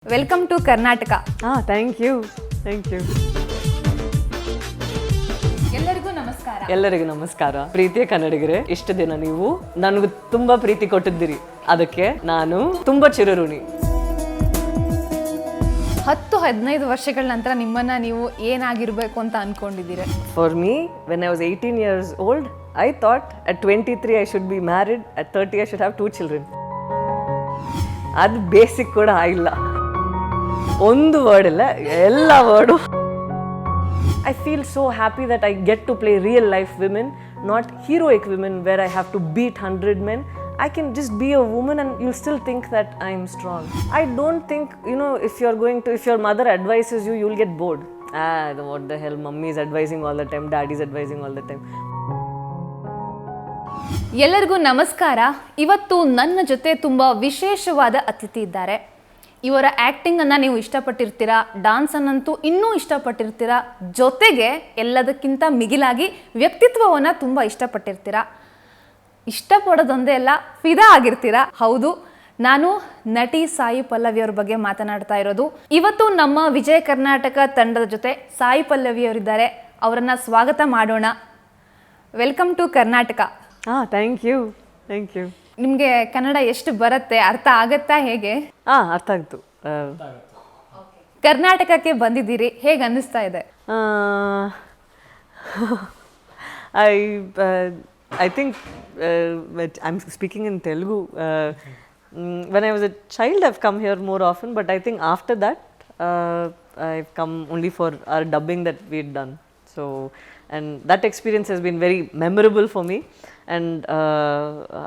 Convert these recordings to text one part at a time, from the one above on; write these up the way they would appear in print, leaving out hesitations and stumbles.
Welcome to Karnataka. Thank you. ಎಲ್ಲರಿಗೂ ನಮಸ್ಕಾರ. ಪ್ರೀತಿಯ ಕನ್ನಡಿಗರೇ, ಇಷ್ಟು ದಿನ ನೀವು ನನಗೂ ತುಂಬಾ ಪ್ರೀತಿ ಕೊಟ್ಟಿದ್ದೀರಿ, ಅದಕ್ಕೆ ನಾನು ತುಂಬಾ ಚಿರಋಣಿ. 10-15 ವರ್ಷಗಳ ನಂತರ ನಿಮ್ಮನ್ನ ನೀವು ಏನಾಗಿರ್ಬೇಕು ಅಂತ ಅನ್ಕೊಂಡಿದ್ದೀರಾ? For me, when I was 18 years old, I thought at 23 I should be married, at 30 I should have 2 children. ಅದು ಬೇಸಿಕ್ ಕೂಡ ಆಗಿಲ್ಲ. ಒಂದು ವರ್ಡ್ ಇಲ್ಲ, ಎಲ್ಲ word. I feel so happy that I get to play real life women, not heroic women where I have to beat 100 men. I can just be a woman and you'll still think that I'm strong. I don't think, if your mother advises you, you'll get bored. What the hell, mummy is advising all the time, daddy is advising all the time. ಎಲ್ಲರಿಗೂ ನಮಸ್ಕಾರ. ಇವತ್ತು ನನ್ನ ಜೊತೆ ತುಂಬ ವಿಶೇಷವಾದ ಅತಿಥಿ ಇದ್ದಾರೆ. ಇವರ ಆ್ಯಕ್ಟಿಂಗನ್ನು ನೀವು ಇಷ್ಟಪಟ್ಟಿರ್ತೀರಾ, ಡ್ಯಾನ್ಸನ್ನಂತೂ ಇನ್ನೂ ಇಷ್ಟಪಟ್ಟಿರ್ತೀರಾ, ಜೊತೆಗೆ ಎಲ್ಲದಕ್ಕಿಂತ ಮಿಗಿಲಾಗಿ ವ್ಯಕ್ತಿತ್ವವನ್ನು ತುಂಬ ಇಷ್ಟಪಟ್ಟಿರ್ತೀರಾ. ಇಷ್ಟಪಡೋದೊಂದೇ ಅಲ್ಲ, ಫಿದಾ ಆಗಿರ್ತೀರಾ. ಹೌದು, ನಾನು ನಟಿ ಸಾಯಿ ಪಲ್ಲವಿ ಅವ್ರ ಬಗ್ಗೆ ಮಾತನಾಡ್ತಾ ಇರೋದು. ಇವತ್ತು ನಮ್ಮ ವಿಜಯ ಕರ್ನಾಟಕ ತಂಡದ ಜೊತೆ ಸಾಯಿ ಪಲ್ಲವಿ ಅವರಿದ್ದಾರೆ. ಅವರನ್ನು ಸ್ವಾಗತ ಮಾಡೋಣ. Welcome to Karnataka. Thank you. ನಿಮಗೆ ಕನ್ನಡ ಎಷ್ಟು ಬರುತ್ತೆ, ಅರ್ಥ ಆಗತ್ತಾ, ಹೇಗೆ? ಅರ್ಥ ಆಗ್ತು. ಕರ್ನಾಟಕಕ್ಕೆ ಬಂದಿದ್ದೀರಿ, ಹೇಗೆ ಅನ್ನಿಸ್ತಾ ಇದೆ? I think I'm speaking in Telugu. When I was a child, I've come here more often, but I think after that, I've come only for our dubbing that we'd done. So, and that experience has been very memorable for me. And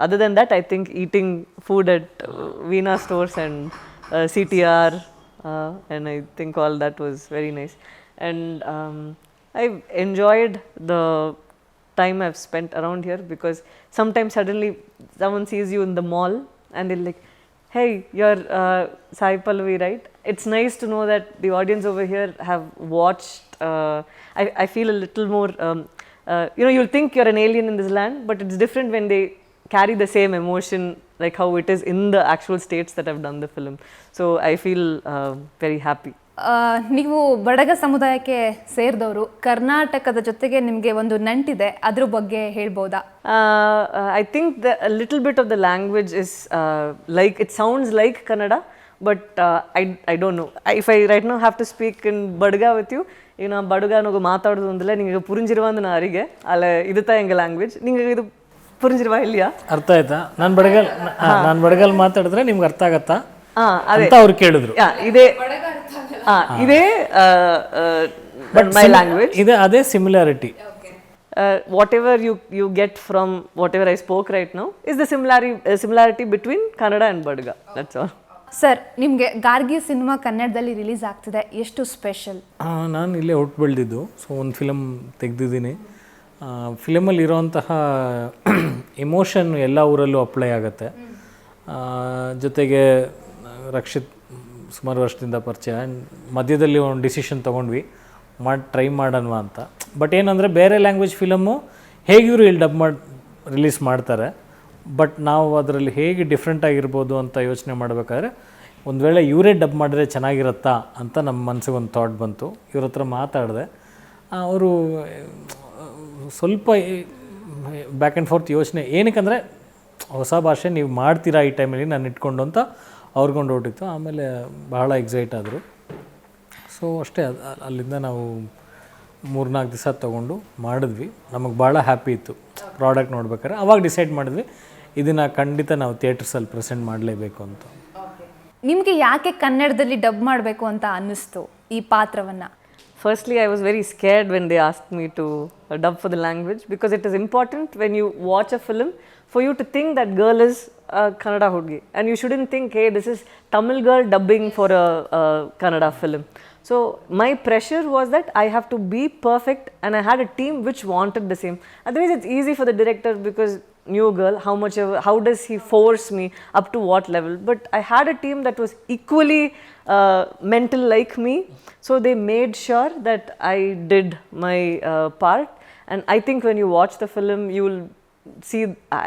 other than that, I think eating food at Veena stores and CTR, and I think all that was very nice. And I've enjoyed the time I've spent around here, because sometimes suddenly someone sees you in the mall and they're like, hey, you're Sai Pallavi, right? It's nice to know that the audience over here have watched. I feel a little more, you'll think you're an alien in this land, but it's different when they carry the same emotion like how it is in the actual states that have done the film. So I feel very happy. ನೀವು ಬಡಗ ಸಮುದಾಯಕ್ಕೆ ಸೇರಿದವರು, ಕರ್ನಾಟಕದ ಜೊತೆಗೆ ನಿಮಗೆ ಒಂದು ನಂಟಿದೆ, ಅದ್ರ ಬಗ್ಗೆ ಹೇಳ್ಬೋದಾ? I think a little bit of the language is it sounds like Kannada, but I don't know. If I right now have to speak in Badga with you, ಬಡುಗ ನಗು ಮಾತಾಡೋದು ಅಂದಲೇ ನಿಮಗೆ ಪುರಿಂಜಿರುವ ಅಂದ ನಾರಿಗೆ ಅಲ್ಲ ಇದುತ್ತಾ ಎಂಗ ಲ್ಯಾಂಗ್ವೇಜ್ ನಿಮಗೆ ಇದು ಪುರಿಂಜಿರುವ ಇಲ್ಲಿಯಾ? ಅರ್ಥ ಆಯ್ತಾ? ನಾನು ಬಡಗಲ್ ಮಾತಾಡಿದ್ರೆ ನಿಮ್ಗೆ ಅರ್ಥ ಆಗತ್ತಾ ಅಂತ ಅವ್ರು ಕೇಳಿದ್ರು. ಇದೇ ಮೈ ಲ್ಯಾಂಗ್ವೇಜ್, ಇದೆ ಅದೇ similarity. whatever you get from whatever I spoke right now is the similarity between Kannada and Badga. That's all. Sir, ನಿಮಗೆ ಗಾರ್ಗಿ ಸಿನಿಮಾ ಕನ್ನಡದಲ್ಲಿ ರಿಲೀಸ್ ಆಗ್ತಿದೆ, ಎಷ್ಟು ಸ್ಪೆಷಲ್? ನಾನು ಇಲ್ಲೇ ಹುಟ್ಟು ಬೆಳೆದಿದ್ದು, ಸೊ ಒಂದು ಫಿಲಮ್ ತೆಗೆದಿದ್ದೀನಿ. ಫಿಲಮಲ್ಲಿ ಇರೋವಂತಹ ಎಮೋಷನ್ ಎಲ್ಲ ಊರಲ್ಲೂ ಅಪ್ಲೈ ಆಗುತ್ತೆ. ಜೊತೆಗೆ ರಕ್ಷಿತ್ ಸುಮಾರು ವರ್ಷದಿಂದ ಪರಿಚಯ, ಆ್ಯಂಡ್ ಮಧ್ಯದಲ್ಲಿ ಒಂದು ಡಿಸಿಷನ್ ತೊಗೊಂಡ್ವಿ, ಟ್ರೈ ಮಾಡೋಣ ಅಂತ. ಬಟ್ ಏನಂದರೆ ಬೇರೆ ಲ್ಯಾಂಗ್ವೇಜ್ ಫಿಲಮ್ಮು ಹೇಗೆ ಇವರು ಇಲ್ಲಿ ಡಬ್ ಮಾಡಿ ರಿಲೀಸ್ ಮಾಡ್ತಾರೆ, ಬಟ್ ನಾವು ಅದರಲ್ಲಿ ಹೇಗೆ ಡಿಫ್ರೆಂಟ್ ಆಗಿರ್ಬೋದು ಅಂತ ಯೋಚನೆ ಮಾಡಬೇಕಾದ್ರೆ ಒಂದು ವೇಳೆ ಇವರೇ ಡಬ್ ಮಾಡಿದ್ರೆ ಚೆನ್ನಾಗಿರುತ್ತಾ ಅಂತ ನಮ್ಮ ಮನಸ್ಸಿಗೆ ಒಂದು ಥಾಟ್ ಬಂತು. ಇವ್ರ ಹತ್ರ ಮಾತಾಡಿದೆ. ಅವರು ಸ್ವಲ್ಪ ಬ್ಯಾಕ್ ಆ್ಯಂಡ್ ಫೋರ್ತ್ ಯೋಚನೆ, ಏನಕ್ಕಂದರೆ ಹೊಸ ಭಾಷೆ ನೀವು ಮಾಡ್ತೀರಾ ಈ ಟೈಮಲ್ಲಿ ನಾನು ಇಟ್ಕೊಂಡು ಅಂತ ಅವ್ರಿಗೊಂಡು ಹೊರಟಿತ್ತು. ಆಮೇಲೆ ಬಹಳ ಎಕ್ಸೈಟ್ ಆದರು. ಸೊ ಅಷ್ಟೇ, ಅಲ್ಲಿಂದ ನಾವು 3-4 ದಿವಸ ತೊಗೊಂಡು ಮಾಡಿದ್ವಿ. ನಮಗೆ ಭಾಳ ಹ್ಯಾಪಿ ಇತ್ತು ಪ್ರಾಡಕ್ಟ್ ನೋಡ್ಬೇಕಾದ್ರೆ. ಅವಾಗ ಡಿಸೈಡ್ ಮಾಡಿದ್ವಿ ಇದನ್ನು ಖಂಡಿತ ನಾವು ಥಿಯೇಟರ್ಸಲ್ಲಿ ಪ್ರೆಸೆಂಟ್ ಮಾಡಲೇಬೇಕು ಅಂತ. ನಿಮಗೆ ಯಾಕೆ ಕನ್ನಡದಲ್ಲಿ ಡಬ್ ಮಾಡಬೇಕು ಅಂತ ಅನ್ನಿಸ್ತು ಈ ಪಾತ್ರವನ್ನು? Firstly, I was very scared when they asked me to dub for the language, because it is important when you watch a film for you to think that girl is Kannada hudgi, and you shouldn't think, hey, this is Tamil girl dubbing for a Kannada film. So my pressure was that I have to be perfect, and I had a team which wanted the same. Otherwise it's easy for the director, because new girl, how does he force me up to what level? But I had a team that was equally mental like me, so they made sure that I did my part. And I think when you watch the film, you will see,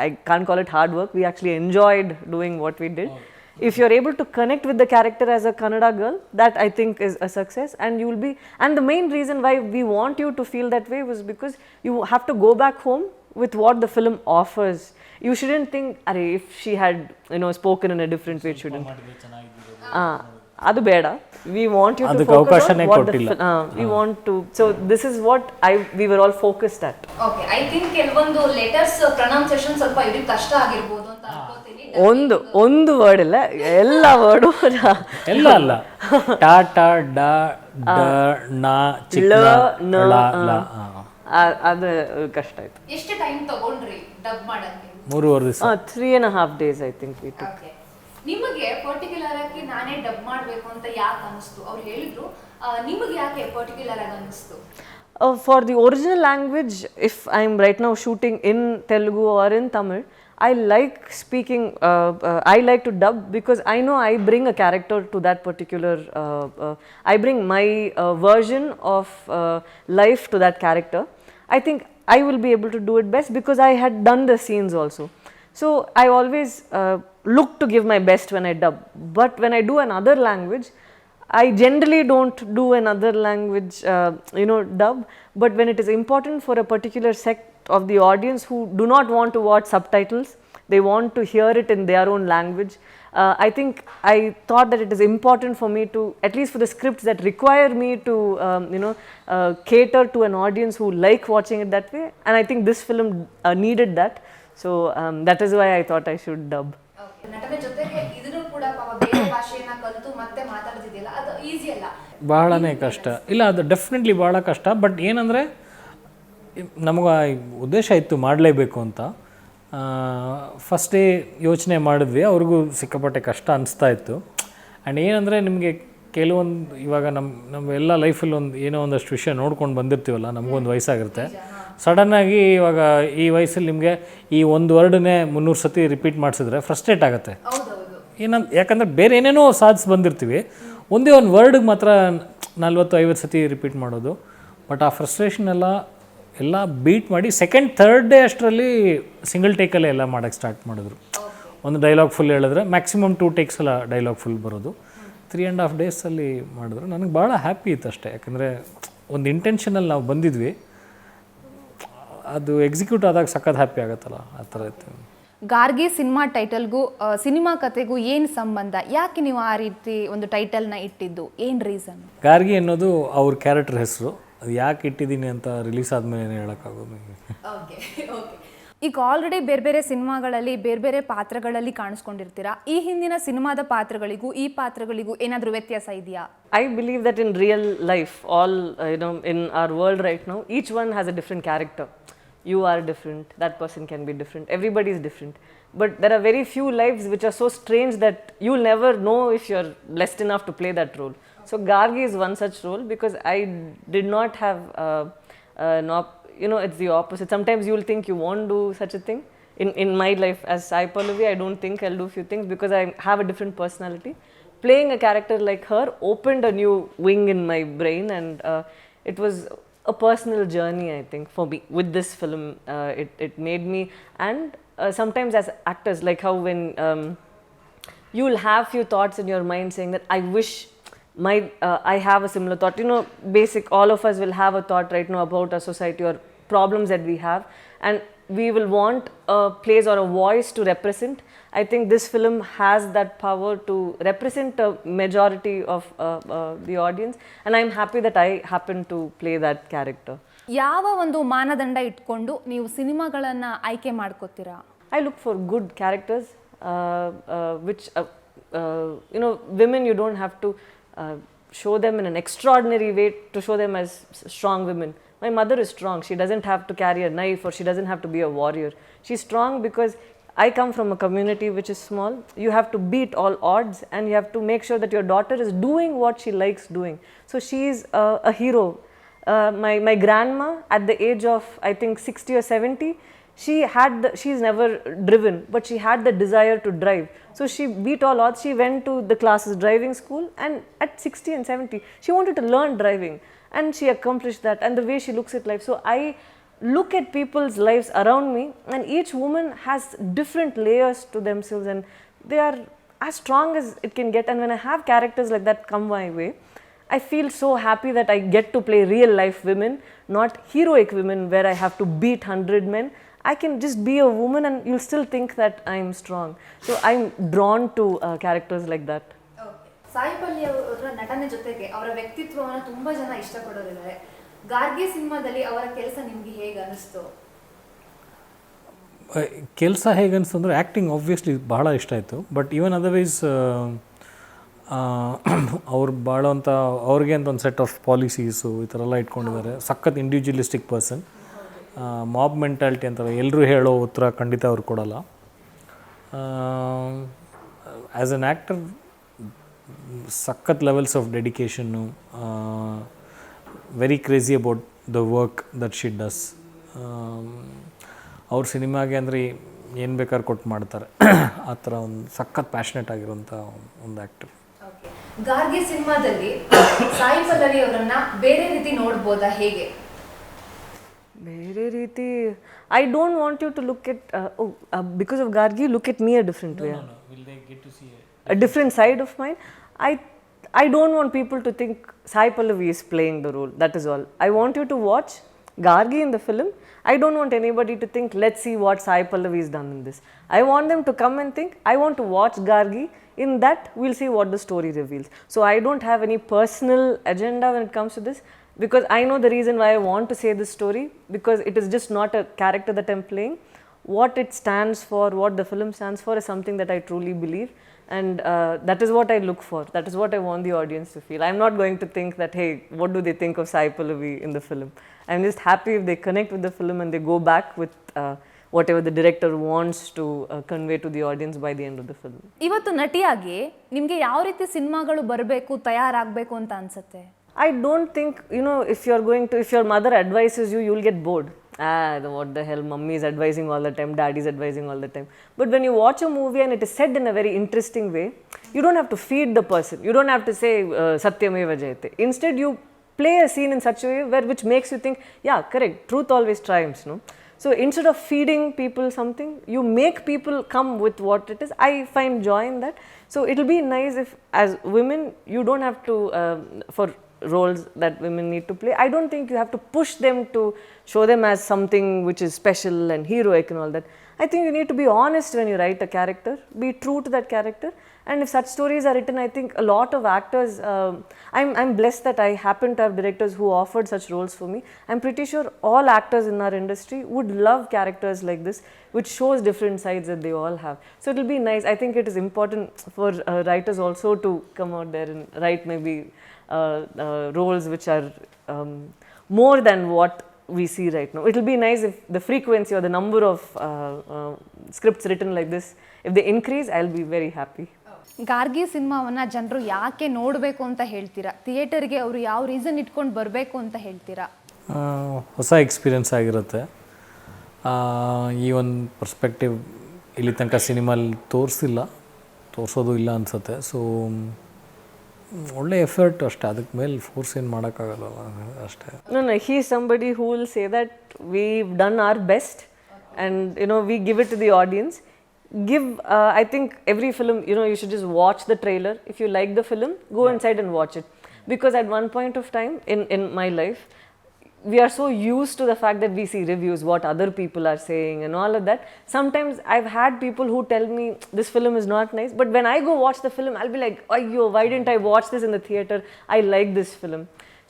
I can't call it hard work, we actually enjoyed doing what we did. If you're able to connect with the character as a Kannada girl, that I think is a success. And you will be, and the main reason why we want you to feel that way was because you have to go back home with what the film offers. You shouldn't think, Arey, if she had, spoken in a different way, it shouldn't. Adu beda. We want you to focus on what the we want to. So this is what we were all focused at. Okay, I think ಕೆಲವೊಂದು letters pronunciation ಸ್ವಲ್ಪ ಇವ್ರಿಗೆ ಕಷ್ಟ ಆಗಿರಬಹುದು ಅಂತ ಅನ್ಕೋತೀನಿ. ಒಂದು word ಇಲ್ಲ, ಎಲ್ಲ ವರ್ಡು ಎಲ್ಲ ಅಲ್ಲ. ಟಾ ಟಾ ಡ ಡ ನ ಚಿಕ್ಕ ಳ ಲ ಅದು ಕಷ್ಟ ಆಯ್ತು. ಎಷ್ಟು ಟೈಮ್ ತಗೊಂಡ್ರಿ ಡಬ್ ಮಾಡಕ್ಕೆ? 3.5 ದಿವಸ. 3.5 days I think we took. Okay. ನಿಮಗೆ ಪರ್ಟಿಕ್ಯುಲರ್ ಆಗಿ ನಾನೇ ಡಬ್ ಮಾಡಬೇಕು ಅಂತ ಯಾಕೆ ಅನಿಸ್ತು? ಅವ್ರು ಹೇಳಿದ್ರು, ನಿಮಗೆ ಯಾಕೆ ಪರ್ಟಿಕ್ಯುಲರ್ ಆಗಿ ಅನಿಸ್ತು? For the original language, if I'm right now shooting in Telugu or in Tamil, I like speaking, I like to dub because I know I bring a character to that particular, I bring my version of life to that character. I think I will be able to do it best because I had done the scenes also. So I always look to give my best when I dub. But when I do another language, I generally don't do another language, dub. But when it is important for a particular sect of the audience who do not want to watch subtitles, they want to hear it in their own language. I think I thought that it is important for me to, at least for the scripts that require me to, cater to an audience who like watching it that way. And I think this film needed that. So that is why I thought I should dub. ನಟನೆ ಜೊತೆಗೆ ಇದನ್ನು ಕೂಡ ಬೇರೆ ಭಾಷೆಯನ್ನ ಕಲಿತು ಮತ್ತೆ ಮಾತಾಡ್ತಿದ್ಯಲ್ಲ, ಅದು easy ಅಲ್ಲ, ಬಹಳನೇ ಕಷ್ಟ. ಇಲ್ಲ, ಅದು ಡೆಫಿನೆಟ್ಲಿ ಭಾಳ ಕಷ್ಟ. ಬಟ್ ಏನಂದರೆ ನಮಗೆ ಉದ್ದೇಶ ಇತ್ತು ಮಾಡಲೇಬೇಕು ಅಂತ. ಫಸ್ಟ್ ಡೇ ಯೋಚನೆ ಮಾಡಿದ್ವಿ, ಅವ್ರಿಗೂ ಸಿಕ್ಕಾಪಟ್ಟೆ ಕಷ್ಟ ಅನಿಸ್ತಾ ಇತ್ತು. ಆ್ಯಂಡ್ ಏನಂದರೆ ನಿಮಗೆ ಕೆಲವೊಂದು ಇವಾಗ ನಮ್ಮ ಎಲ್ಲ ಲೈಫಲ್ಲಿ ಏನೋ ಒಂದಷ್ಟು ವಿಷಯ ನೋಡ್ಕೊಂಡು ಬಂದಿರ್ತೀವಲ್ಲ, ನಮಗೊಂದು ವಯಸ್ಸಾಗಿರುತ್ತೆ. ಸಡನ್ನಾಗಿ ಇವಾಗ ಈ ವಯಸ್ಸಲ್ಲಿ ನಿಮಗೆ ಈ ಒಂದು ವರ್ಡನ್ನೇ 300 ಸತಿ ರಿಪೀಟ್ ಮಾಡಿಸಿದ್ರೆ ಫ್ರಸ್ಟ್ರೇಟ್ ಆಗುತ್ತೆ. ಯಾಕಂದರೆ ಬೇರೆ ಏನೇನೋ ಸಾಧಿಸಿ ಬಂದಿರ್ತೀವಿ, ಒಂದೇ ಒಂದು ವರ್ಡಿಗೆ ಮಾತ್ರ 40-50 ಸತಿ ರಿಪೀಟ್ ಮಾಡೋದು. ಬಟ್ ಆ ಫ್ರಸ್ಟ್ರೇಷನ್ ಎಲ್ಲ ಬೀಟ್ ಮಾಡಿ ಸೆಕೆಂಡ್ ಥರ್ಡ್ ಡೇ ಅಷ್ಟರಲ್ಲಿ ಸಿಂಗಲ್ ಟೇಕಲ್ಲೇ ಎಲ್ಲ ಮಾಡೋಕ್ಕೆ ಸ್ಟಾರ್ಟ್ ಮಾಡಿದ್ರು. ಒಂದು ಡೈಲಾಗ್ ಫುಲ್ ಹೇಳಿದ್ರೆ ಮ್ಯಾಕ್ಸಿಮಮ್ 2 takes ಎಲ್ಲ ಡೈಲಾಗ್ ಫುಲ್ ಬರೋದು. 3.5 days ಮಾಡಿದ್ರು. ನನಗೆ ಭಾಳ ಹ್ಯಾಪಿ ಇತ್ತು ಅಷ್ಟೇ. ಯಾಕಂದರೆ ಒಂದು ಇಂಟೆನ್ಷನಲ್ಲಿ ನಾವು ಬಂದಿದ್ವಿ, ಅದು ಎಕ್ಸಿಕ್ಯೂಟ್ ಆದಾಗ ಸಖತ್ ಹ್ಯಾಪಿ ಆಗುತ್ತಲ್ಲ, ಆ ಥರ ಇತ್ತು. ಗಾರ್ಗಿ ಸಿನಿಮಾ ಟೈಟಲ್ಗೂ ಸಿನಿಮಾ ಕತೆಗೂ ಏನು ಸಂಬಂಧ? ಯಾಕೆ ನೀವು ಆ ರೀತಿ ಒಂದು ಟೈಟಲ್ನ ಇಟ್ಟಿದ್ದು? ಏನು ರೀಸನ್? ಗಾರ್ಗಿ ಅನ್ನೋದು ಅವ್ರ ಕ್ಯಾರೆಕ್ಟರ್ ಹೆಸರು. ಅದು ಯಾಕೆ ಇಟ್ಟಿದ್ದೀನಿ ಅಂತ ರಿಲೀಸ್ ಆದಮೇಲೆ ಏನು ಹೇಳೋಕ್ಕಾಗೋದು. Okay okay. ಈಗ ಆಲ್ರೆಡಿ ಬೇರೆ ಬೇರೆ ಸಿನಿಮಾಗಳಲ್ಲಿ ಬೇರೆ ಬೇರೆ ಪಾತ್ರಗಳಲ್ಲಿ ಕಾಣಿಸ್ಕೊಂಡಿರ್ತೀರಾ. ಈ ಹಿಂದಿನ ಸಿನಿಮಾದ ಪಾತ್ರಗಳಿಗೂ ಈ ಪಾತ್ರಗಳಿಗೂ ಏನಾದರೂ ವ್ಯತ್ಯಾಸ ಇದೆಯಾ? I believe that in real life, all in our world right now, each one has a different character. You are different, that person can be different, everybody is different. But there are very few lives which are so strange that you'll never know if you're blessed enough to play that role. So Gargi is one such role because I did not have, it's the opposite. Sometimes you'll think you won't do such a thing. In my life as Sai Pallavi, I don't think I'll do few things because I have a different personality. Playing a character like her opened a new wing in my brain, and it was a personal journey, I think, for me. With this film, it made me, and sometimes as actors, like how when you'll have few thoughts in your mind saying that I wish I have a similar thought. Basic, all of us will have a thought right now about our society or problems that we have, and we will want a place or a voice to represent. I think this film has that power to represent a majority of the audience, and I'm happy that I happen to play that character. ಯಾವ ಒಂದು ಮಾನದಂಡ ಇಟ್ಕೊಂಡು ನೀವು ಸಿನಿಮಾಗಳನ್ನು ಆಯ್ಕೆ ಮಾಡ್ಕೋತೀರಾ? I look for good characters, which women, you don't have to show them in an extraordinary way to show them as strong women. My mother is strong. She doesn't have to carry a knife, or she doesn't have to be a warrior. She's strong because I come from a community which is small. You have to beat all odds, and you have to make sure that your daughter is doing what she likes doing. So she is a hero. My grandma, at the age of I think 60 or 70, she's never driven, but she had the desire to drive. So she beat all odds. She went to the classes driving school, and at 60 and 70, she wanted to learn driving, and she accomplished that. And the way she looks at life, so I look at people's lives around me, and each woman has different layers to themselves, and they are as strong as it can get. And when I have characters like that come my way, I feel so happy that I get to play real life women, not heroic women where I have to beat 100 men. I can just be a woman and you'll still think that I'm strong. So I'm drawn to characters like that. Sai Pallavi ಅವರ ನಟನೆ ಜೊತೆಗೆ ಅವರ ವ್ಯಕ್ತಿತ್ವವನ್ನು ತುಂಬಾ ಜನ ಇಷ್ಟಪಡೋರಿದ್ದಾರೆ. ಗಾರ್ಗಿ ಸಿನಿಮಾದಲ್ಲಿ ಅವರ ಕೆಲಸ ನಿಮ್ಗೆ ಹೇಗೆ ಅನಿಸ್ತು? ಕೆಲಸ ಹೇಗೆ ಅನಿಸ್ತು ಅಂದರೆ ಆ್ಯಕ್ಟಿಂಗ್ ಆಬ್ವಿಯಸ್ಲಿ ಬಹಳ ಇಷ್ಟ ಆಯಿತು. ಬಟ್ ಈವನ್ ಅದರ್ವೈಸ್ ಅವ್ರು ಬಾಳೋಂಥ ಅವ್ರಿಗೆ ಅಂತ ಒಂದು ಸೆಟ್ ಆಫ್ ಪಾಲಿಸೀಸು ಈ ಥರ ಎಲ್ಲ ಇಟ್ಕೊಂಡಿದ್ದಾರೆ. ಸಖತ್ ಇಂಡಿವಿಜುವಲಿಸ್ಟಿಕ್ ಪರ್ಸನ್. ಮಾಬ್ ಮೆಂಟಾಲಿಟಿ ಅಂತಾರೆ, ಎಲ್ಲರೂ ಹೇಳೋ ಉತ್ತರ ಖಂಡಿತ ಅವ್ರು ಕೊಡೋಲ್ಲ. ಆ್ಯಸ್ ಅನ್ ಆ್ಯಕ್ಟರ್ ಸಖತ್ levels of dedication, very crazy about the work that she does. ಅವ್ರ ಸಿನಿಮಾಗೆ ಅಂದರೆ ಏನು ಬೇಕಾದ್ರೂ ಕೊಟ್ಟು ಮಾಡ್ತಾರೆ. ಆ ಥರ ಒಂದು ಸಖತ್ ಪ್ಯಾಷನೆಟ್ ಆಗಿರೋಂಥ ಒಂದು ಆ್ಯಕ್ಟರ್. ಗಾರ್ಗಿ ಸಿನಿಮಾದಲ್ಲಿ ಸಾಯಿ ಪಲ್ಲವಿ ಅವರನ್ನ ಬೇರೆ ರೀತಿ ನೋಡ್ಬೋದಾ, ಹೇಗೆ? ಬೇರೆ ರೀತಿ, I don't want you to look at, because of Gargi, look at me a different way. No. Will they get to see a different side of mine? I don't want people to think Sai Pallavi is playing the role, that is all. I want you to watch Gargi in the film. I don't want anybody to think, let's see what Sai Pallavi has done in this. I want them to come and think, I want to watch Gargi. In that, we'll see what the story reveals. So I don't have any personal agenda when it comes to this, because I know the reason why I want to say this story, because it is just not a character that I'm playing. What it stands for, what the film stands for, is something that I truly believe, and that is what I look for. That is what I want the audience to feel. I'm not going to think that, hey, what do they think of Sai Pallavi in the film? I'm just happy if they connect with the film and they go back with whatever the director wants to convey to the audience by the end of the film. ಇವತ್ತು ನಟಿಯಾಗಿ ನಿಮಗೆ ಯಾವ ರೀತಿ ಸಿನಿಮಾಗಳು ಬರಬೇಕು, ತಯಾರಾಗಬೇಕು ಅಂತ ಅನ್ಸುತ್ತೆ? I don't think, if your mother advises you, you'll get bored. What the hell, mummy is advising all the time, daddy is advising all the time. But when you watch a movie and it is said in a very interesting way, you don't have to feed the person. You don't have to say, Satyameva Jayate. Instead, you play a scene in such a way which makes you think, yeah, correct, truth always triumphs, no? So instead of feeding people something, you make people come with what it is. I find joy in that. So it'll be nice if, as women, you don't have to, for roles that women need to play, I don't think you have to push them to show them as something which is special and heroic and all that. I think you need to be honest when you write a character, be true to that character. And if such stories are written, I think a lot of actors, I'm blessed that I happen to have directors who offered such roles for me. I'm pretty sure all actors in our industry would love characters like this, which shows different sides that they all have. So it'll be nice. I think it is important for writers also to come out there and write maybe roles which are more than what we see right now. It'll be nice if the frequency or the number of scripts written like this, if they increase, I'll be very happy. ಗಾರ್ಗಿ ಸಿನಿಮಾವನ್ನ ಜನರು ಯಾಕೆ ನೋಡಬೇಕು ಅಂತ ಹೇಳ್ತೀರಾ? ಥಿಯೇಟರ್ಗೆ ಅವರು ಯಾವ reason ಇಟ್ಕೊಂಡು ಬರಬೇಕು ಅಂತ ಹೇಳ್ತೀರಾ? ಹೊಸ ಎಕ್ಸ್ಪೀರಿಯನ್ಸ್ ಆಗಿರುತ್ತೆ. ಈ ಒಂದು ಪರ್ಸ್ಪೆಕ್ಟಿವ್ ಇಲ್ಲಿ ತನಕ ಸಿನಿಮಾಲಿ ತೋರಿಸೋದು ಇಲ್ಲ ಅನಿಸುತ್ತೆ. ಸೊ ಒಳ್ಳೆ ಎಫರ್ಟ್ ಅಷ್ಟೇ, ಅದಕ್ಕೆ ಮೇಲೆ ಫೋರ್ಸ್ ಏನು ಮಾಡೋಕ್ಕಾಗಲ್ಲ ಅಷ್ಟೇ. No, he is somebody who will say that we've done our best, and we give it to the audience. I think every film, you should just watch the trailer. If you like the film, go inside and watch it. Because at one point of time in my life, we are so used to the fact that we see reviews, what other people are saying and all of that. Sometimes I've had people who tell me this film is not nice, but when I go watch the film, I'll be like, "Ayyo, why didn't I watch this in the theater? I like this film."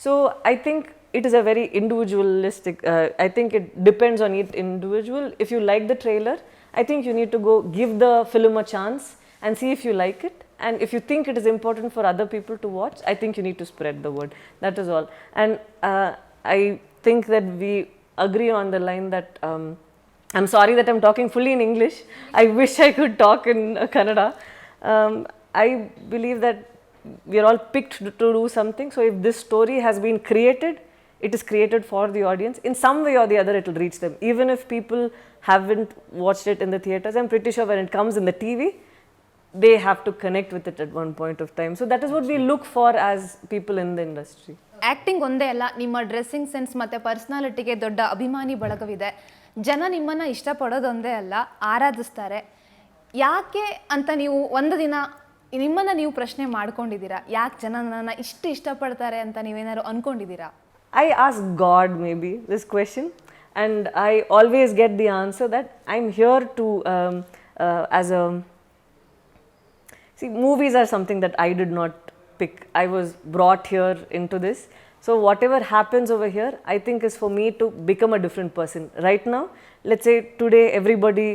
So I think it is a very individualistic, I think it depends on each individual. If you like the trailer, I think you need to go give the film a chance and see if you like it. And if you think it is important for other people to watch, I think you need to spread the word. That is all. And I think that we agree on the line that I'm sorry that I'm talking fully in English. I wish I could talk in Kannada. I believe that we are all picked to do something. So if this story has been created, it is created for the audience. In some way or the other, it will reach them. Even if people haven't watched it in the theaters, I'm pretty sure when it comes in the TV, they have to connect with it at one point of time. So that is what we look for as people in the industry. Acting ಒಂದೇ ಅಲ್ಲ, ನಿಮ್ಮ dressing sense ಮತ್ತು ಪರ್ಸ್ನಾಲಿಟಿಗೆ ದೊಡ್ಡ ಅಭಿಮಾನಿ ಬಳಗವಿದೆ. ಜನ ನಿಮ್ಮನ್ನು ಇಷ್ಟಪಡೋದೊಂದೇ ಅಲ್ಲ, ಆರಾಧಿಸ್ತಾರೆ. ಯಾಕೆ ಅಂತ ನೀವು ಒಂದು ದಿನ ನಿಮ್ಮನ್ನು ನೀವು ಪ್ರಶ್ನೆ ಮಾಡ್ಕೊಂಡಿದ್ದೀರಾ? ಯಾಕೆ ಜನ ನನ್ನ ಇಷ್ಟು ಇಷ್ಟಪಡ್ತಾರೆ ಅಂತ ನೀವೇನಾದ್ರು ಅಂದ್ಕೊಂಡಿದ್ದೀರಾ? I ask God maybe this question, and I always get the answer that I'm here to as a see, movies are something that I did not pick. I was brought here into this. So whatever happens over here, I think is for me to become a different person. Right now, let's say today everybody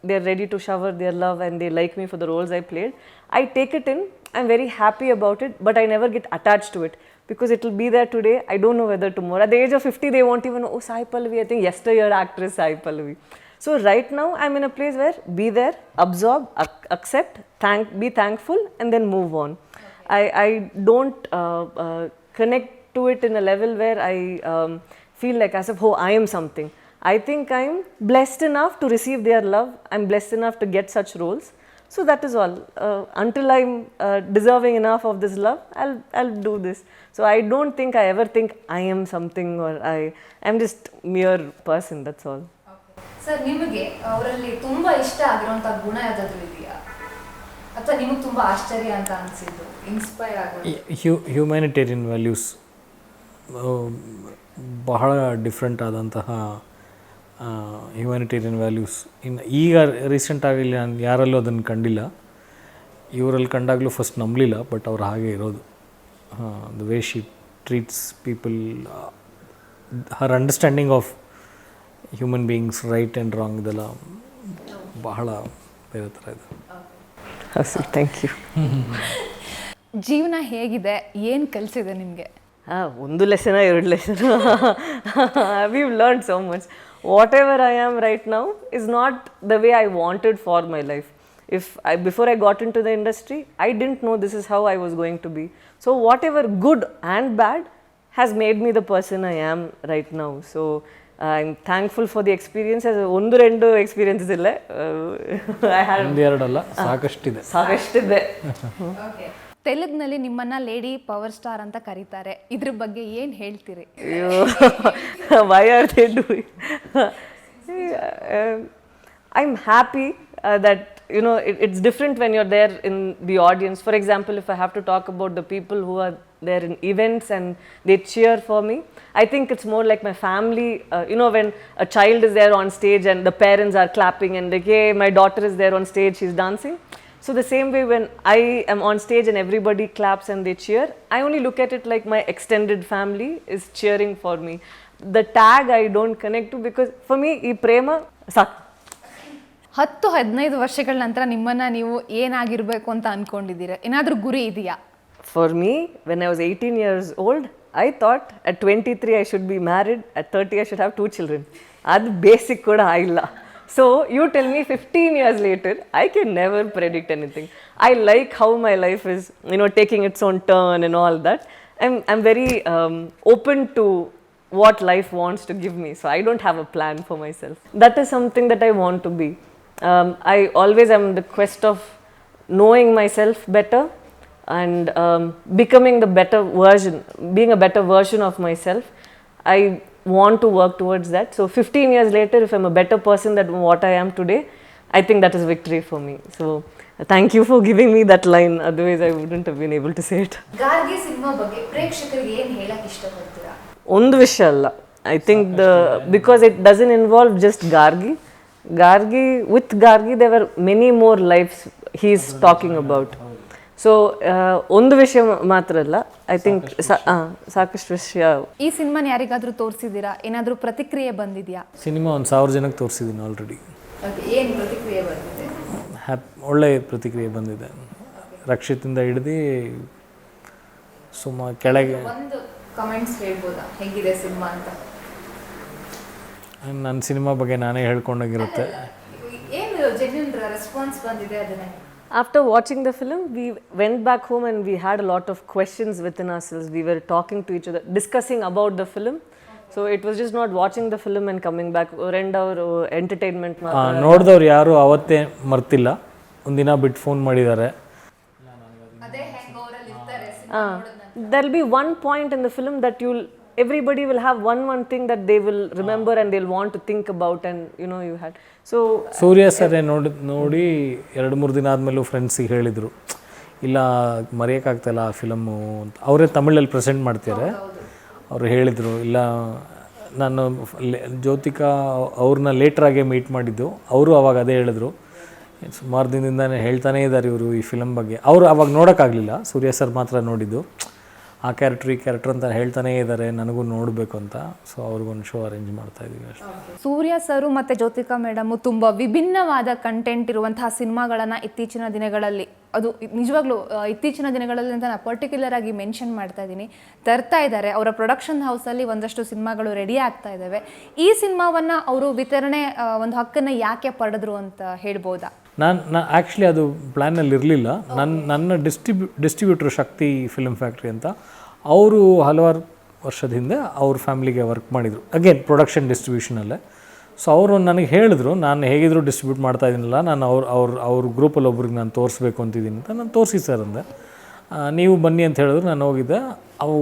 they're ready to shower their love and they like me for the roles I played. I take it in. I'm very happy about it, but I never get attached to it because it will be there today. I don't know whether tomorrow. At the age of 50, they won't even know, oh, Sai Pallavi, I think yesteryear actress Sai Pallavi. So right now, I'm in a place where be there, absorb, accept, be thankful, and then move on. I don't connect to it in a level where I feel like as if, oh, I am something. I think I'm blessed enough to receive their love. I'm blessed enough to get such roles. So that is all. Until I'm deserving enough of this love, I'll do this. So I don't think I ever think I am something or I'm just mere person. That's all. Sir, ನಿಮಗೆ ಅವರಲ್ಲಿ ತುಂಬಾ ಇಷ್ಟ ಆಗಿರುವಂತ ಗುಣ ಯಾವ್ದಾದ್ರು ಇದೆಯಾ, ಅಥವಾ ನಿಮಗೆ ತುಂಬಾ ಆಶ್ಚರ್ಯ ಅಂತ ಅನಿಸಿದ್ದು, ಇನ್ಸ್ಪೈರ್ ಆಗೋದು? ಹ್ಯುಮ್ಯಾನಿಟೇರಿಯನ್ ವ್ಯಾಲ್ಯೂಸ್ ಬಹಳ ಡಿಫ್ರೆಂಟ್ ಆದಂತಹ ಹ್ಯುಮ್ಯಾನಿಟೇರಿಯನ್ ವ್ಯಾಲ್ಯೂಸ್. ಇನ್ನು ಈಗ ರೀಸೆಂಟಾಗಿ ನಾನು ಯಾರಲ್ಲೂ ಅದನ್ನು ಕಂಡಿಲ್ಲ. ಇವರಲ್ಲಿ ಕಂಡಾಗಲೂ ಫಸ್ಟ್ ನಂಬಲಿಲ್ಲ, ಬಟ್ ಅವ್ರು ಹಾಗೆ ಇರೋದು. The way she treats people, her understanding of human beings, right and wrong, ಇದೆಲ್ಲ ಬಹಳ ಬೇರೆ ಥರ ಇದೆ. Thank you. ಜೀವನ ಹೇಗಿದೆ, ಏನು ಕಲಿಸಿದೆ ನಿಮಗೆ? ಒಂದು ಲೆಸನ, ಎರಡು ಲೆಸನ. We've learned so much. Whatever I am right now is not the way I wanted for my life. Before I got into the industry, I didn't know this is how I was going to be. So whatever good and bad has made me the person I am right now. So I'm thankful for the experiences. ಒಂದು ಎರಡು experiences ಇಲ್ಲ, ಒಂದೆರಡಲ್ಲ, ಸಾಕಷ್ಟಿದೆ. ತೆಲುಗಿನಲ್ಲಿ ನಿಮ್ಮನ್ನ lady power star ಅಂತ ಕರೀತಾರೆ. ಇದ್ರ ಬಗ್ಗೆ ಏನು ಹೇಳ್ತೀರಿ? Why are they doing? I'm happy that it's different when you're there in the audience. For example, if I have to talk about the people who are there in events and they cheer for me, I think it's more like my family. When a child is there on stage and the parents are clapping and like, hey, my daughter is there on stage, she's dancing. So the same way when I am on stage and everybody claps and they cheer, I only look at it like my extended family is cheering for me. The tag I don't connect to because for me, ee prema sak. 10-15 ವರ್ಷಗಳ ನಂತರ ನಿಮ್ಮನ್ನ ನೀವು ಏನಾಗಿರಬೇಕು ಅಂತ ಅನ್ಕೊಂಡಿದ್ದೀರಾ? ಏನಾದರೂ ಗುರಿ ಇದೆಯಾ? For me, when I was 18 years old, I thought at 23 I should be married, at 30 I should have 2 children. Adu basic kuda ailla. So you tell me 15 years later, I can never predict anything. I like how my life is, taking its own turn and all that. I'm very open to what life wants to give me. So I don't have a plan for myself. That is something that I want to be. I always am in the quest of knowing myself better and becoming the better version, being a better version of myself. I want to work towards that. So 15 years later, if I'm a better person than what I am today, I think that is victory for me. So thank you for giving me that line. Otherwise, I wouldn't have been able to say it. Gargi cinema ಬಗ್ಗೆ ಪ್ರೇಕ್ಷಕರಿಗೆ ಏನು ಹೇಳಕ್ಕೆ ಇಷ್ಟಪಡ್ತೀರಾ? ಒಂದು ವಿಷಯ ಅಲ್ಲ. I think because it doesn't involve just Gargi. With Gargi, there were many more lives he's talking about. So ಒಂದು ವಿಷಯ ಮಾತ್ರ ಅಲ್ಲ, ಐ ಥಿಂಕ್ ಸಾಕಷ್ಟು ವಿಷಯ. ಈ ಸಿನಿಮಾನ ಯಾರಿಗಾದ್ರೂ ತೋರಿಸಿದ್ದೀರಾ? ಏನಾದರೂ ಪ್ರತಿಕ್ರಿಯೆ ಬಂದಿದೆಯಾ? ಸಿನಿಮಾ 1000 ಜನಕ್ಕೆ ತೋರಿಸಿದ್ದೀನಿ ಆಲ್ರೆಡಿ. ಏನು ಪ್ರತಿಕ್ರಿಯೆ ಬಂದಿದೆ? ಒಳ್ಳೆಯ ಪ್ರತಿಕ್ರಿಯೆ ಬಂದಿದೆ. ರಕ್ಷಿತಿಂದ ಹಿಡಿದು ಸುಮ್ಮ ಕೆಳಗೆ ಒಂದು ಕಮೆಂಟ್ಸ್ ಹೇಳ್ಬೋದಾ ಹೇಗಿದೆ ಸಿನಿಮಾ ಅಂತ? ನನ್ನ ಸಿನಿಮಾ ಬಗ್ಗೆ ನಾನೇ ಹೇಳ್ಕೊಂಡಾಗಿರುತ್ತೆ. ಏನು ಜೆನ್ಯೂನ್ ರೆಸ್ಪಾನ್ಸ್ ಬಂದಿದೆ ಅದನ್ನೇ? After watching the film, we went back home and we had a lot of questions within ourselves. We were talking to each other, discussing about the film. So it was just not watching the film and coming back. our entertainment. ನೋಡಿದವ್ರು ಯಾರು ಅವತ್ತೇ ಮರ್ತಿಲ್ಲ, ಒಂದಿನ ಬಿಟ್ಟು phone ಮಾಡಿದ್ದಾರೆ. There'll be one point in the film that you'll everybody will have one thing that they will remember and they'll want to think about, and you had so ಸೂರ್ಯ ಸರೇ ನೋಡಿ 2-3 ದಿನ ಆದಮೇಲೂ ಫ್ರೆಂಡ್ಸಿಗೆ ಹೇಳಿದರು, ಇಲ್ಲ ಮರೆಯೋಕ್ಕಾಗ್ತಾಯಿಲ್ಲ ಆ ಫಿಲಮ್ಮು ಅಂತ. ಅವರೇ ತಮಿಳಲ್ಲಿ ಪ್ರೆಸೆಂಟ್ ಮಾಡ್ತಾರೆ. ಅವರು ಹೇಳಿದರು, ಇಲ್ಲ ನಾನು ಜ್ಯೋತಿಕಾ ಅವ್ರನ್ನ ಲೇಟ್ರಾಗೆ ಮೀಟ್ ಮಾಡಿದ್ದು. ಅವರು ಅವಾಗ ಅದೇ ಹೇಳಿದ್ರು, ಸುಮಾರು ದಿನದಿಂದನೇ ಹೇಳ್ತಾನೇ ಇದ್ದಾರೆ ಇವರು ಈ ಫಿಲಮ್ ಬಗ್ಗೆ. ಅವರು ಅವಾಗ ನೋಡೋಕ್ಕಾಗಲಿಲ್ಲ, ಸೂರ್ಯ ಸರ್ ಮಾತ್ರ ನೋಡಿದ್ದು. ಆ ಕ್ಯಾರೆಕ್ಟ್ರ್ ಈ ಕ್ಯಾರೆಕ್ಟ್ರ್ ಅಂತ ಹೇಳ್ತಾನೇ ಇದ್ದಾರೆ, ನನಗೂ ನೋಡಬೇಕು ಅಂತ. ಸೊ ಅವ್ರಿಗೊಂದು ಶೋ ಅರೇಂಜ್ ಮಾಡ್ತಾಯಿದ್ದೀವಿ ಅಷ್ಟೇ. ಸೂರ್ಯ ಸರು ಮತ್ತು ಜ್ಯೋತಿಕಾ ಮೇಡಮು ತುಂಬ ವಿಭಿನ್ನವಾದ ಕಂಟೆಂಟ್ ಇರುವಂತಹ ಸಿನಿಮಾಗಳನ್ನು ಇತ್ತೀಚಿನ ದಿನಗಳಲ್ಲಿ, ಅದು ನಿಜವಾಗ್ಲೂ ಇತ್ತೀಚಿನ ದಿನಗಳಲ್ಲಿ ಅಂತ ನಾನು ಪರ್ಟಿಕ್ಯುಲರ್ ಆಗಿ ಮೆನ್ಷನ್ ಮಾಡ್ತಾ ಇದ್ದೀನಿ, ತರ್ತಾ ಇದ್ದಾರೆ. ಅವರ ಪ್ರೊಡಕ್ಷನ್ ಹೌಸಲ್ಲಿ ಒಂದಷ್ಟು ಸಿನಿಮಾಗಳು ರೆಡಿ ಆಗ್ತಾ ಇದ್ದಾವೆ. ಈ ಸಿನಿಮಾವನ್ನು ಅವರು ವಿತರಣೆ ಒಂದು ಹಕ್ಕನ್ನು ಯಾಕೆ ಪಡೆದ್ರು ಅಂತ ಹೇಳ್ಬೋದಾ? ನಾನು ಆ್ಯಕ್ಚುಲಿ ಅದು ಪ್ಲ್ಯಾನಲ್ಲಿ ಇರಲಿಲ್ಲ. ನನ್ನ ಡಿಸ್ಟ್ರಿಬ್ಯೂಟ್ರ್ ಶಕ್ತಿ ಫಿಲ್ಮ್ ಫ್ಯಾಕ್ಟ್ರಿ ಅಂತ, ಅವರು ಹಲವಾರು ವರ್ಷದ ಹಿಂದೆ ಅವ್ರ ಫ್ಯಾಮ್ಲಿಗೆ ವರ್ಕ್ ಮಾಡಿದರು, ಅಗೇನ್ ಪ್ರೊಡಕ್ಷನ್ ಡಿಸ್ಟ್ರಿಬ್ಯೂಷನಲ್ಲೇ. ಸೊ ಅವರು ನನಗೆ ಹೇಳಿದ್ರು, ನಾನು ಹೇಗಿದ್ರು ಡಿಸ್ಟ್ರಿಬ್ಯೂಟ್ ಮಾಡ್ತಾ ಇದ್ದೀನಲ್ಲ, ನಾನು ಅವ್ರ ಗ್ರೂಪಲ್ಲಿ ಒಬ್ರಿಗೆ ನಾನು ತೋರಿಸ್ಬೇಕು ಅಂತಿದ್ದೀನಿ ಅಂತ. ನಾನು ತೋರಿಸಿ ಸರ್ ಅಂದೆ. ನೀವು ಬನ್ನಿ ಅಂತ ಹೇಳಿದ್ರು. ನಾನು ಹೋಗಿದ್ದೆ.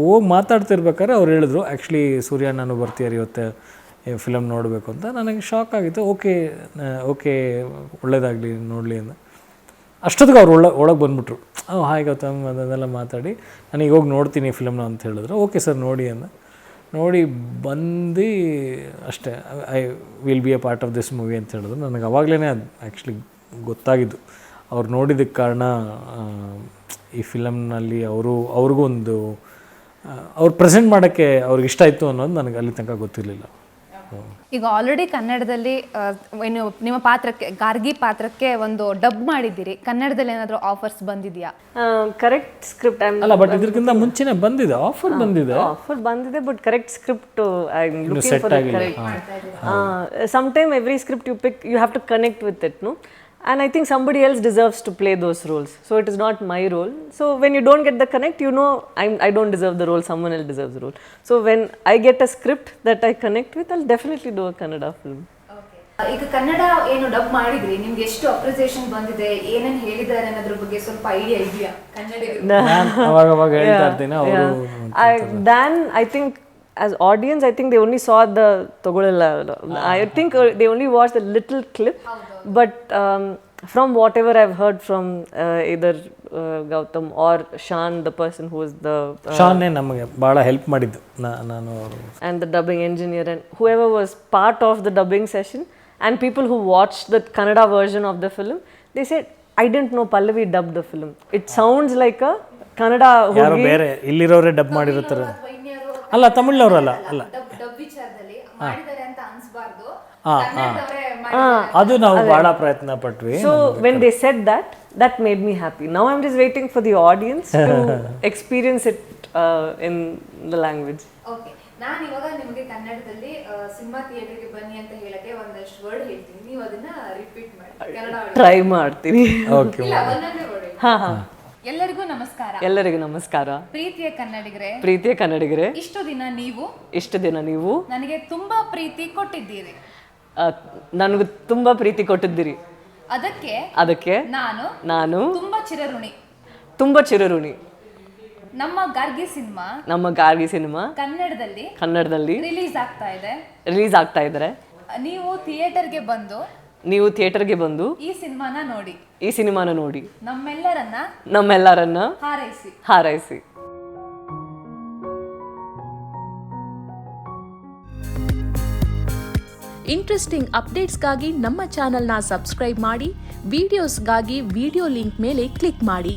ಹೋಗಿ ಮಾತಾಡ್ತಿರ್ಬೇಕಾದ್ರೆ ಅವ್ರು ಹೇಳಿದ್ರು, ಆ್ಯಕ್ಚುಲಿ ಸೂರ್ಯ ನಾನು ಬರ್ತೀಯಾರಿ ಇವತ್ತೆ ಫಿಲಮ್ ನೋಡಬೇಕು ಅಂತ. ನನಗೆ ಶಾಕ್ ಆಗಿತ್ತು. ಓಕೆ ಒಳ್ಳೇದಾಗಲಿ, ನೋಡಲಿ ಅಂತ. ಅಷ್ಟೊತ್ತಿಗೆ ಅವ್ರು ಒಳಗೆ ಬಂದುಬಿಟ್ರು. ಹಾಯ್ ಗೌತಮ್ ಅದನ್ನೆಲ್ಲ ಮಾತಾಡಿ, ನನಗೆ ಹೋಗಿ ನೋಡ್ತೀನಿ ಫಿಲಮ್ನ ಅಂತ ಹೇಳಿದ್ರು. ಓಕೆ ಸರ್ ನೋಡಿ ಅಂದ. ನೋಡಿ ಬಂದು ಅಷ್ಟೇ, I will be A part of this movie ಅಂತ ಹೇಳಿದ್ರು. ನನಗೆ ಅವಾಗಲೇ ಅದು ಆ್ಯಕ್ಚುಲಿ ಗೊತ್ತಾಗಿದ್ದು, ಅವ್ರು ನೋಡಿದ್ದಕ್ಕೆ ಕಾರಣ ಈ ಫಿಲಮ್ನಲ್ಲಿ ಅವ್ರಿಗೂ ಒಂದು ಅವ್ರು ಪ್ರೆಸೆಂಟ್ ಮಾಡೋಕ್ಕೆ ಅವ್ರಿಗೆ ಇಷ್ಟ ಆಯಿತು ಅನ್ನೋದು ನನಗೆ ಅಲ್ಲಿ ತನಕ ಗೊತ್ತಿರಲಿಲ್ಲ. ಈಗ ಆಲ್ರೆಡಿ ಕನ್ನಡದಲ್ಲಿ ನಿಮ್ಮ ಪಾತ್ರಕ್ಕೆ, ಗಾರ್ಗಿ ಪಾತ್ರಕ್ಕೆ ಒಂದು ಡಬ್ ಮಾಡಿದ್ದೀರಿ. ಕನ್ನಡದಲ್ಲಿ ಏನಾದರೂ ಆಫರ್ಸ್ ಬಂದಿದೆಯಾ? ಕರೆಕ್ಟ್ ಸ್ಕ್ರಿಪ್ಟ್ ಅಲ್ಲ, ಬಟ್ ಇದಕ್ಕಿಂತ ಮುಂಚೆನೇ ಬಂದಿದೆ, ಆಫರ್ ಬಂದಿದೆ, but correct script I am looking for correct. sometime every script you pick, you have to connect with it, no? And I think somebody else deserves to play those roles, so it is not my role. So when you don't get the connect, I don't deserve the role, someone else deserves the role. So when I get a script that I connect with, I'll definitely do a Kannada film. ಈಗ ಕನ್ನಡ ಏನು dub ಮಾಡಿದ್ರಿ, ನಿಮ್ಗೆ ಎಷ್ಟು appreciation ಬಂದಿದೆ, ಏನೇನು ಹೇಳಿದ್ದಾರೆ ಅನ್ನೋದ್ರ ಬಗ್ಗೆ ಸ್ವಲ್ಪ ಐಡಿಯಾ ಇದೆಯಾ ಕನ್ನಡಿಗರು? ಅವಾಗ ಹೇಳ್ತಾ ಇರ್ತೀನಿ ಅವರು. Dan, I think as audience, I think they only saw the Togolala. I think they only watched a little clip. But from whatever I've heard from either Gautam or Shan, the person who is the Shan ನಮಗೆ ಭಾಳ help ಮಾಡಿದ್ದು, ನಾನು and the dubbing engineer and whoever was part of the dubbing session, and people who watched the Kannada version of the film, they said, I didn't know Pallavi dubbed the film. It sounds like a Kannada ಯಾರೋ ಬೇರೆ ಇಲ್ಲಿರೋರೇ dub ಮಾಡಿರ್ತಾರೆ. ಅಲ್ಲ, ತಮಿಳ್ನವರಲ್ಲ. ಅಲ್ಲ, ಅದು ನಾವು ಭಾಳ ಪ್ರಯತ್ನ ಪಟ್ವಿ. So when they said that made me happy. Now I'm just waiting for the audience to experience it in the language. Okay, ನಾನು ಇವಾಗ ನಿಮಗೆ ಕನ್ನಡದಲ್ಲಿ ಸಿನಿಮಾ ಥಿಯೇಟರ್ಗೆ ಬನ್ನಿ ಅಂತ ಹೇಳಕ್ಕೆ ಒಂದಷ್ಟು ವರ್ಡ್ ಹೇಳ್ತೀನಿ, ನೀವು ಅದನ್ನ ರಿಪೀಟ್ ಮಾಡಿ. ಕನ್ನಡ ಟ್ರೈ ಮಾಡ್ತೀನಿ. ಓಕೆ. ಎಲ್ಲರಿಗೂ ನಮಸ್ಕಾರ. ಎಲ್ಲರಿಗೂ ನಮಸ್ಕಾರ. ಪ್ರೀತಿಯ ಕನ್ನಡಿಗರೇ, ಇಷ್ಟು ದಿನ ನೀವು ನನಗೆ ತುಂಬಾ ಪ್ರೀತಿ ಕೊಟ್ಟಿದ್ದೀರಿ. ನನಗೂ ತುಂಬಾ ಪ್ರೀತಿ ಕೊಟ್ಟಿದ್ದೀರಿ. ಅದಕ್ಕೆ ನಾನು ತುಂಬಾ ಚಿರಋಣಿ. ನಮ್ಮ ಗಾರ್ಗಿ ಸಿನಿಮಾ ಕನ್ನಡದಲ್ಲಿ ರಿಲೀಸ್ ಆಗ್ತಾ ಇದ್ದಾರೆ. ನೀವು ಥಿಯೇಟರ್ಗೆ ಬಂದು ಈ ಸಿನಿಮಾನ ನೋಡಿ ನಮ್ಮೆಲ್ಲರನ್ನ ಹಾರೈಸಿ. ಇಂಟ್ರೆಸ್ಟಿಂಗ್ ಅಪ್ಡೇಟ್ಸ್ಗಾಗಿ ನಮ್ಮ ಚಾನೆಲ್ನ ಸಬ್ಸ್ಕ್ರೈಬ್ ಮಾಡಿ, ವಿಡಿಯೋಸ್ಗಾಗಿ ವಿಡಿಯೋ ಲಿಂಕ್ ಮೇಲೆ ಕ್ಲಿಕ್ ಮಾಡಿ.